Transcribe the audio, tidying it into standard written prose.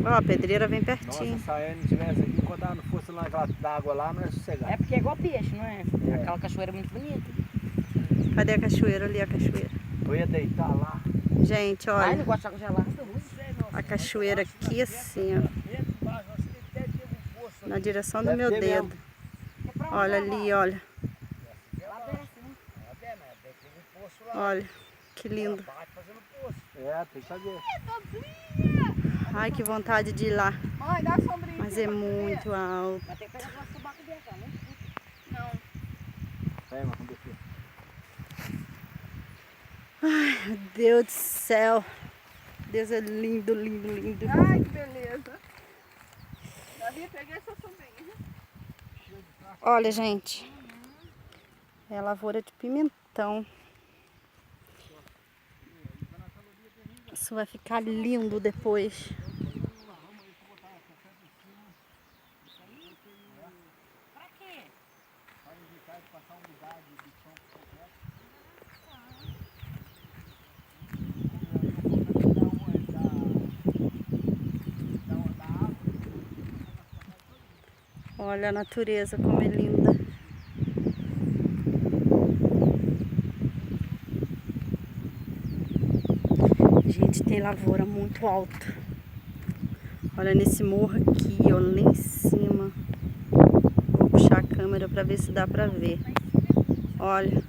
Ó, a pedreira vem pertinho. Nossa, se a Anne estivesse aqui, quando ela não fosse lá da água lá, não ia sossegar. É porque é igual peixe, não é? Aquela cachoeira é muito bonita. Cadê a cachoeira? Ali a cachoeira. Eu ia deitar lá. Gente, Ai, olha. não gosto de água gelada. A cachoeira aqui assim, ó. Na direção do meu dedo. Olha ali, olha. Olha, que lindo. É, tem que fazer. Ai, que vontade de ir lá. Mãe, dá a sombrinha. Mas é muito alto. Mas tem que pegar o subaco dela, tá? Não. Vai, mas vamos descer. Ai, meu Deus do céu. Deus é lindo, lindo, lindo. Ai, que beleza. Davi, peguei essa sombrinha. Olha, gente. É lavoura de pimentão. Isso vai ficar lindo depois. Pra quê? Para evitar de passar umidade do chão completo. Olha a natureza como é linda. Gente, tem lavoura muito alta. Olha nesse morro aqui, ó, lá em cima. Vou puxar a câmera para ver se dá para ver. Olha.